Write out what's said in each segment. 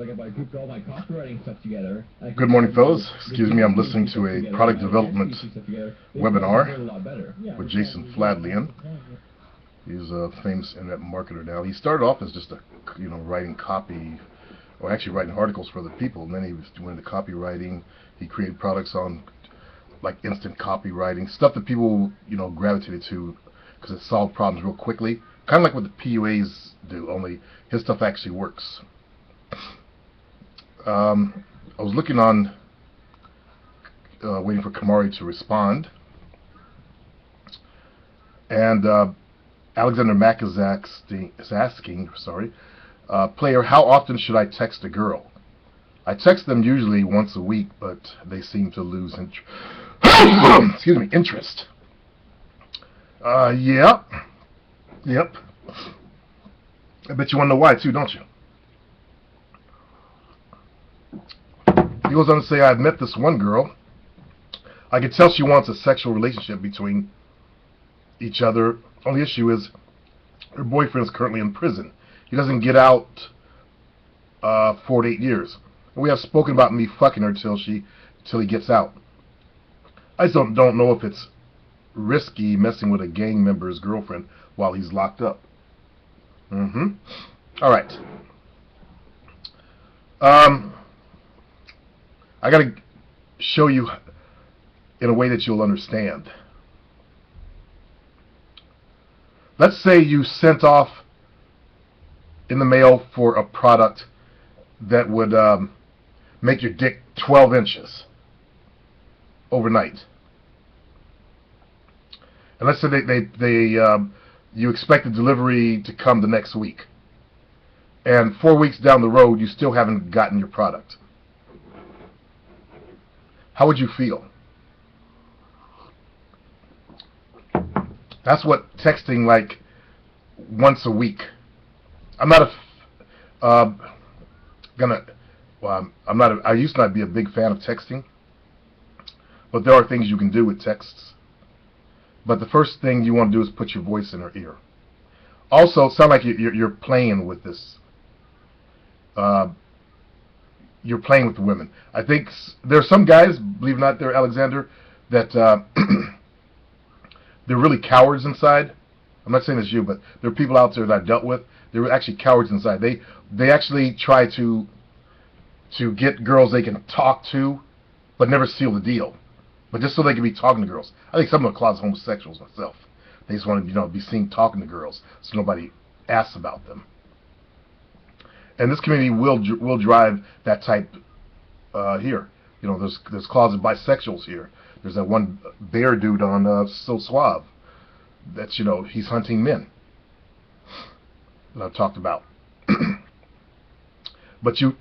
Good morning, fellas. Excuse me, I'm listening to a product development webinar with Jason Fladlien. He's a famous internet marketer now. He started off as just writing copy, or actually writing articles for other people, and then he was doing the copywriting. He created products on like instant copywriting, stuff that people gravitated to because it solved problems real quickly. Kind of like what the PUAs do, only his stuff actually works. I was looking on, waiting for Kamari to respond, and Alexander Mack is asking, player, how often should I text a girl? I text them usually once a week, but they seem to lose interest. Yep. I bet you want to know why too, don't you? He goes on to say, I've met this one girl. I can tell she wants a sexual relationship between each other. Only issue is her boyfriend is currently in prison. He doesn't get out 4 to 8 years. And we have spoken about me fucking her till he gets out. I just don't know if it's risky messing with a gang member's girlfriend while he's locked up. All right. I gotta show you in a way that you'll understand. Let's say you sent off in the mail for a product that would make your dick 12 inches overnight. And let's say you expect the delivery to come the next week. And 4 weeks down the road, you still haven't gotten your product. How would you feel? That's what texting like once a week. I used to not be a big fan of texting, but there are things you can do with texts. But the first thing you want to do is put your voice in her ear. Also, sound like you're playing with this. You're playing with the women. I think there are some guys, believe it or not, there, Alexander, that they're really cowards inside. I'm not saying it's you, but there are people out there that I've dealt with. They're actually cowards inside. They actually try to get girls they can talk to, but never seal the deal. But just so they can be talking to girls. I think some of them are closet homosexuals myself. They just want to be seen talking to girls, so nobody asks about them. And this community will drive that type here. There's closet bisexuals here. There's that one bear dude on So Suave. That's he's hunting men that I've talked about. But you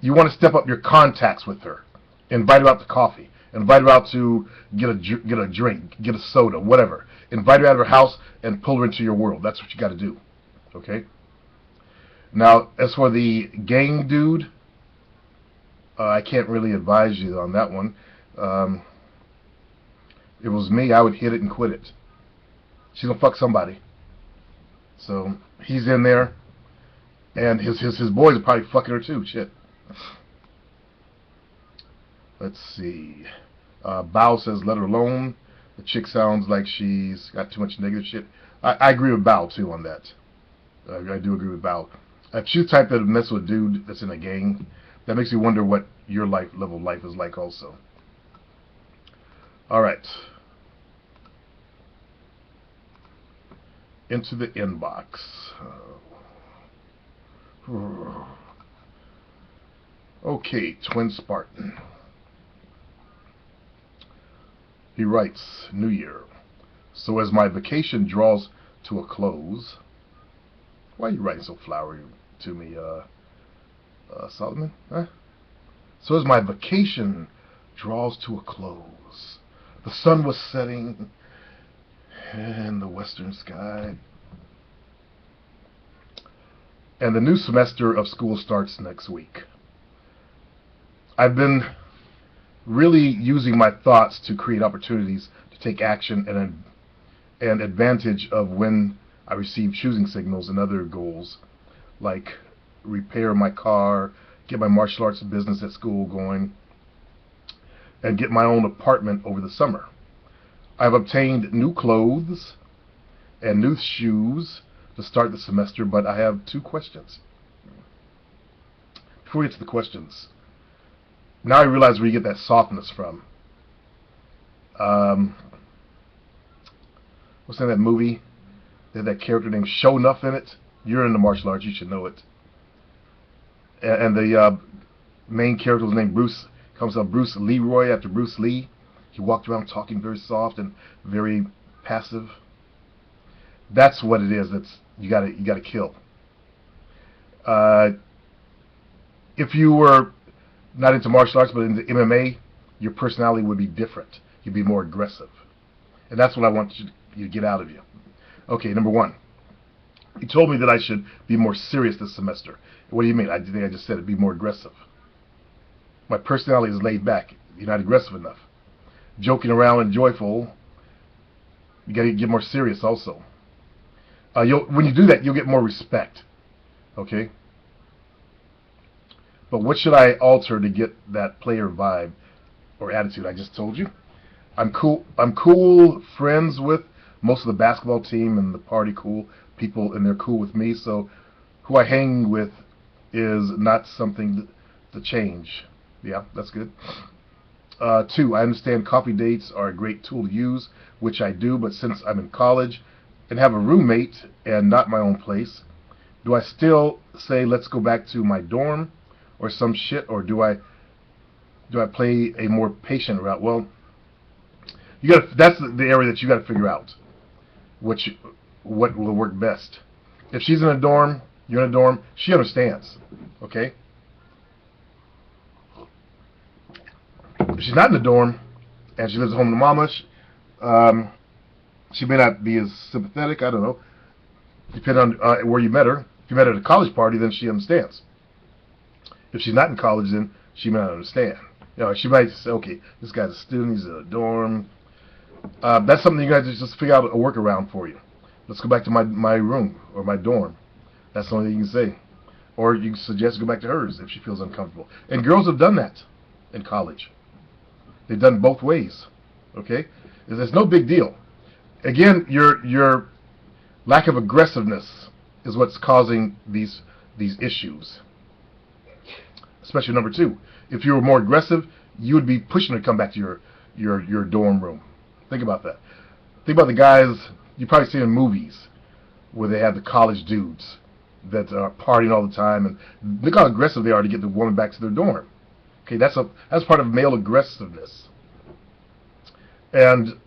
want to step up your contacts with her. Invite her out to coffee. Invite her out to get a drink, get a soda, whatever. Invite her out of her house and pull her into your world. That's what you got to do. Okay. Now, as for the gang dude, I can't really advise you on that one. If it was me, I would hit it and quit it. She's gonna fuck somebody. So he's in there, and his boys are probably fucking her too. Shit. Let's see. Bao says let her alone. The chick sounds like she's got too much negative shit. I agree with Bao too on that. I do agree with Bao. If she's the type that would mess with a dude that's in a gang, that makes me wonder what your level of life is like also. Alright. Into the inbox. Okay, Twin Spartan. He writes, New Year. So as my vacation draws to a close... Why are you writing so flowery to me, Solomon? Huh? So as my vacation draws to a close, the sun was setting in the western sky, and the new semester of school starts next week. I've been really using my thoughts to create opportunities to take action and advantage of when I receive choosing signals and other goals, like repair my car, get my martial arts business at school going, and get my own apartment over the summer. I've obtained new clothes and new shoes to start the semester, but I have 2 questions. Before we get to the questions, now I realize where you get that softness from. What's in that movie? They had that character named Sho'nuff in it. You're into martial arts, you should know it. And the main character was named Bruce. Comes up Bruce Leroy after Bruce Lee. He walked around talking very soft and very passive. That's what it is. That's you gotta kill. If you were not into martial arts but into MMA, your personality would be different. You'd be more aggressive, and that's what I want you to get out of you. Okay, number 1. You told me that I should be more serious this semester. What do you mean? I think I just said it. Be more aggressive. My personality is laid back. You're not aggressive enough. Joking around and joyful. You got to get more serious also. When you do that, you'll get more respect. Okay? But what should I alter to get that player vibe or attitude? I just told you. I'm cool friends with most of the basketball team and the party cool people, and they're cool with me. So who I hang with is not something to change. Yeah, that's good. 2, I understand coffee dates are a great tool to use, which I do, but since I'm in college and have a roommate and not my own place, do I still say let's go back to my dorm or some shit, or do I play a more patient route? Well, that's the area that you got to figure out what will work best. If she's in a dorm, you're in a dorm, she understands. Okay? If she's not in the dorm and she lives at home with mama, she may not be as sympathetic. I don't know. Depending on where you met her. If you met her at a college party, then she understands. If she's not in college, then she may not understand. She might say, okay, this guy's a student, he's in a dorm. That's something you guys just figure out a workaround for you. Let's go back to my room or my dorm. That's the only thing you can say. Or you can suggest go back to hers if she feels uncomfortable. And girls have done that in college. They've done both ways. Okay? It's no big deal. Again, your lack of aggressiveness is what's causing these issues. Especially number 2. If you were more aggressive, you would be pushing her to come back to your dorm room. Think about that. Think about the guys you probably see in movies where they have the college dudes that are partying all the time, and look how aggressive they are to get the woman back to their dorm. Okay, that's part of male aggressiveness. And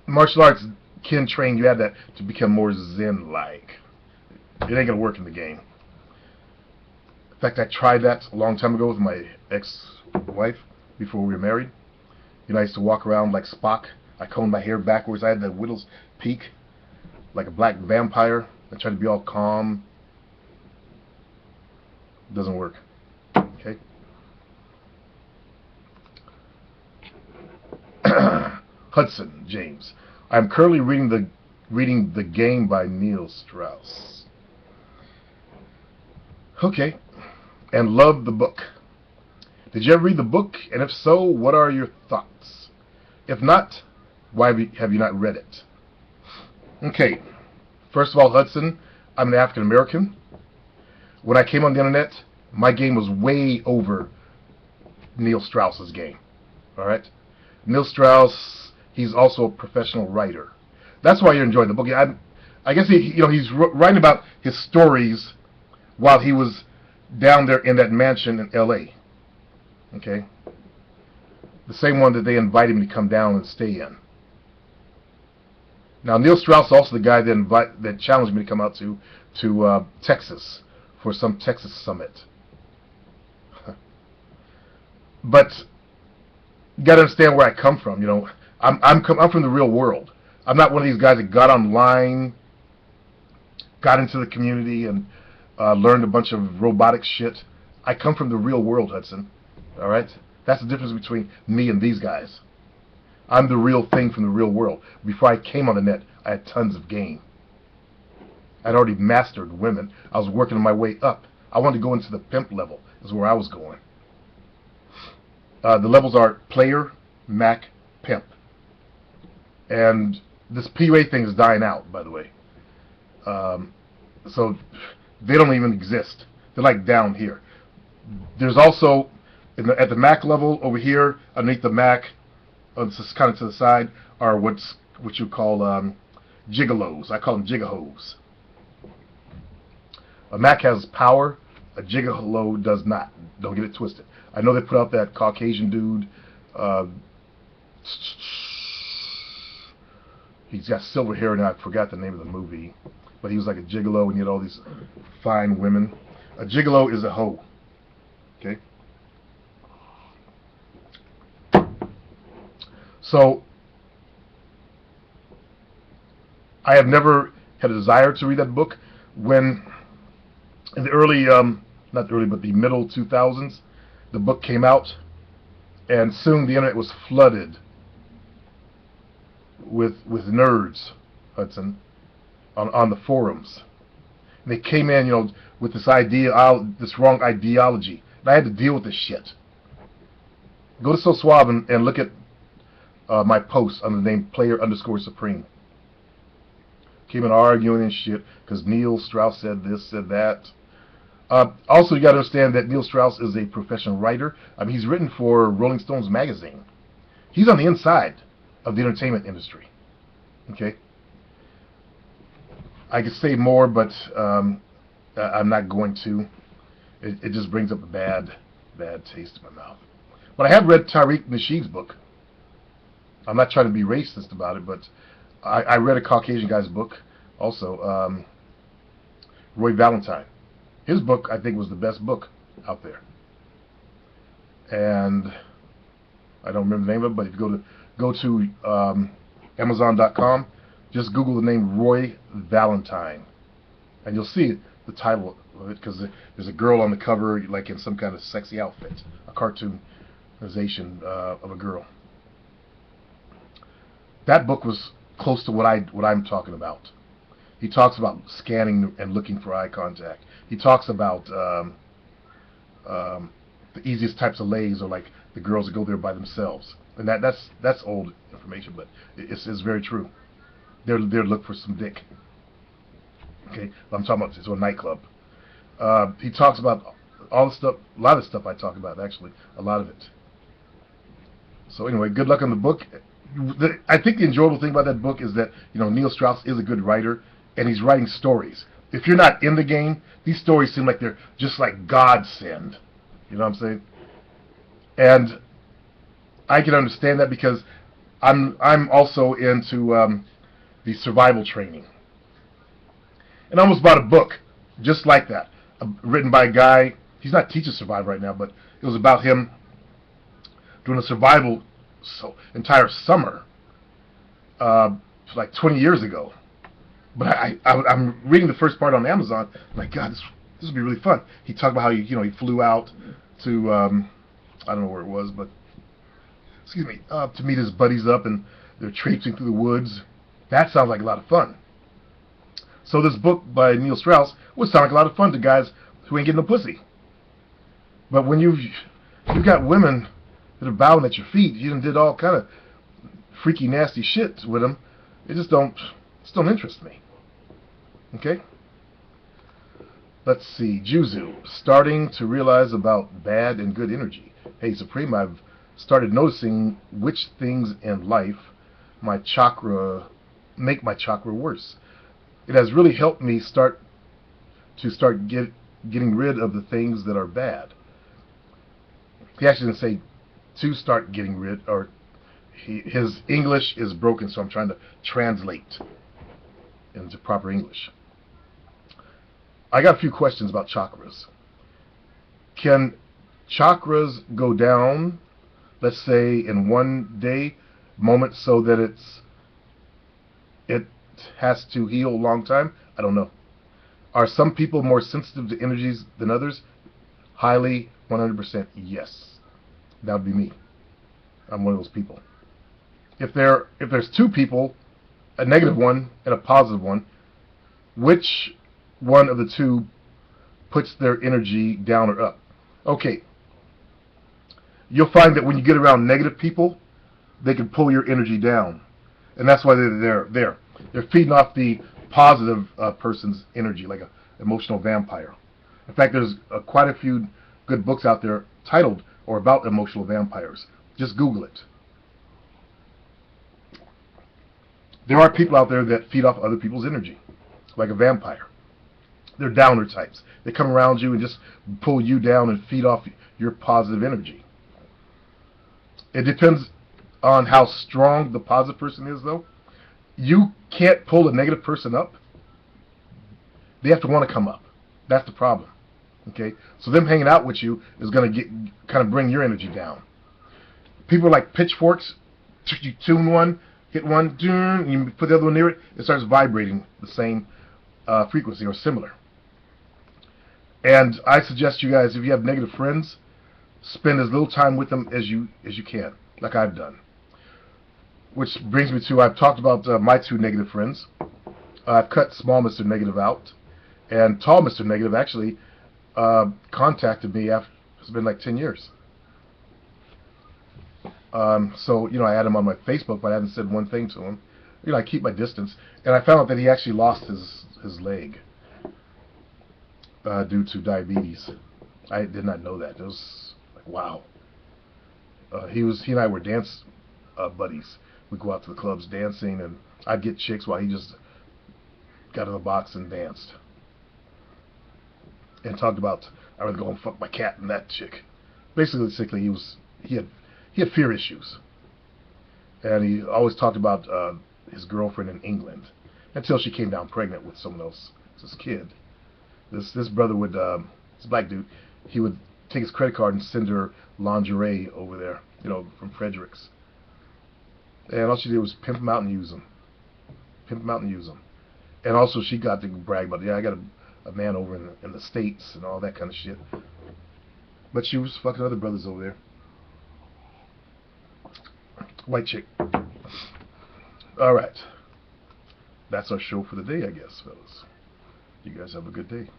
martial arts can train you at that to become more zen-like. It ain't gonna work in the game. In fact, I tried that a long time ago with my ex-wife before we were married. I used to walk around like Spock. I combed my hair backwards. I had the widow's peak, like a black vampire. I tried to be all calm. It doesn't work. Okay. Hudson James. I'm currently reading the Game by Neil Strauss. Okay. And love the book. Did you ever read the book? And if so, what are your thoughts? If not, why have you not read it? Okay. First of all, Hudson, I'm an African American. When I came on the internet, my game was way over Neil Strauss's game. All right? Neil Strauss, he's also a professional writer. That's why you enjoyed the book. I guess he's writing about his stories while he was down there in that mansion in L.A. Okay? The same one that they invited him to come down and stay in. Now, Neil Strauss is also the guy that challenged me to come out to Texas for some Texas summit. But you got to understand where I come from. I'm from the real world. I'm not one of these guys that got online, got into the community, and learned a bunch of robotic shit. I come from the real world, Hudson. All right? That's the difference between me and these guys. I'm the real thing from the real world. Before I came on the net, I had tons of game. I'd already mastered women. I was working my way up. I wanted to go into the pimp level. Is where I was going. The levels are player, Mac, pimp, and this PUA thing is dying out. By the way, so they don't even exist. They're like down here. There's also at the Mac level over here, underneath the Mac, this is kind of to the side, are what you call gigolos. I call them gigahos. A Mac has power. A gigolo does not. Don't get it twisted. I know they put out that Caucasian dude. He's got silver hair, and I forgot the name of the movie. But he was like a gigolo, and he had all these fine women. A gigolo is a hoe. Okay? So, I have never had a desire to read that book. When, in the early, not early, but the middle 2000s, the book came out, and soon the internet was flooded with nerds, Hudson, on the forums. And they came in, with this wrong ideology. And I had to deal with this shit. Go to So Suave and look at my posts under the name Player_Supreme. Came in arguing and shit because Neil Strauss said this, said that. Also, you got to understand that Neil Strauss is a professional writer. I mean, he's written for Rolling Stones magazine. He's on the inside of the entertainment industry. Okay? I could say more, but I'm not going to. It just brings up a bad taste in my mouth. But I have read Tariq Nasheed's book. I'm not trying to be racist about it, but I read a Caucasian guy's book also, Roy Valentine. His book, I think, was the best book out there. And I don't remember the name of it, but if you go to Amazon.com, just Google the name Roy Valentine, and you'll see the title of it, because there's a girl on the cover, like in some kind of sexy outfit, a cartoonization of a girl. That book was close to what I'm talking about. He talks about scanning and looking for eye contact. He talks about the easiest types of lays are like the girls that go there by themselves, and that's old information, but it's very true. They're there to look for some dick. Okay, I'm talking about it's a nightclub. He talks about all the stuff, a lot of the stuff I talk about, actually, a lot of it. So anyway, good luck on the book. I think the enjoyable thing about that book is that Neil Strauss is a good writer, and he's writing stories. If you're not in the game, these stories seem like they're just like godsend. You know what I'm saying? And I can understand that because I'm also into the survival training. And I almost bought a book just like that, written by a guy. He's not teaching survival right now, but it was about him doing a survival entire summer, like 20 years ago. But I'm reading the first part on Amazon. I'm like, God, this would be really fun. He talked about how he flew out to I don't know where it was, but to meet his buddies up, and they're traipsing through the woods. That sounds like a lot of fun. So this book by Neil Strauss would sound like a lot of fun to guys who ain't getting no pussy. But when you've got women that are bowing at your feet, you done did all kind of freaky, nasty shit with them, it just don't interest me. Okay? Let's see. Juzu, starting to realize about bad and good energy. Hey, Supreme, I've started noticing which things in life make my chakra worse. It has really helped me getting rid of the things that are bad. He actually didn't say to start getting rid, or his English is broken, so I'm trying to translate into proper English. I got a few questions about chakras. Can chakras go down, let's say, in one day moment, so that it has to heal a long time? I don't know. Are some people more sensitive to energies than others? Highly, 100% yes. That would be me. I'm one of those people. If there's two people, a negative one and a positive one, which one of the two puts their energy down or up. Okay, you'll find that when you get around negative people, they can pull your energy down, and that's why they're there. They're feeding off the positive person's energy, like an emotional vampire. In fact, there's quite a few good books out there titled or about emotional vampires. Just Google it. There are people out there that feed off other people's energy, like a vampire. They're downer types. They come around you and just pull you down and feed off your positive energy. It depends on how strong the positive person is, though. You can't pull a negative person up. They have to want to come up. That's the problem. Okay? So them hanging out with you is going to kind of bring your energy down. People are like pitchforks. You tune one, hit one, and you put the other one near it, it starts vibrating the same frequency or similar. And I suggest you guys, if you have negative friends, spend as little time with them as you can, like I've done. Which brings me to, I've talked about my two negative friends. I've cut Small Mr. Negative out, and Tall Mr. Negative actually contacted me after, it's been like 10 years. So, I had him on my Facebook, but I hadn't said one thing to him. I keep my distance. And I found out that he actually lost his leg due to diabetes. I did not know that. It was like, wow. He and I were dance buddies. We'd go out to the clubs dancing, and I'd get chicks while he just got in the box and danced. And talked about, I would go and fuck my cat and that chick. Basically, he had fear issues. And he always talked about his girlfriend in England until she came down pregnant with someone else's kid. This brother would, this black dude, he would take his credit card and send her lingerie over there, from Fredericks. And all she did was pimp him out and use him. Pimp him out and use him. And also she got to brag about, I got a man over in the States and all that kind of shit. But she was fucking other brothers over there. White chick. Alright. That's our show for the day, I guess, fellas. You guys have a good day.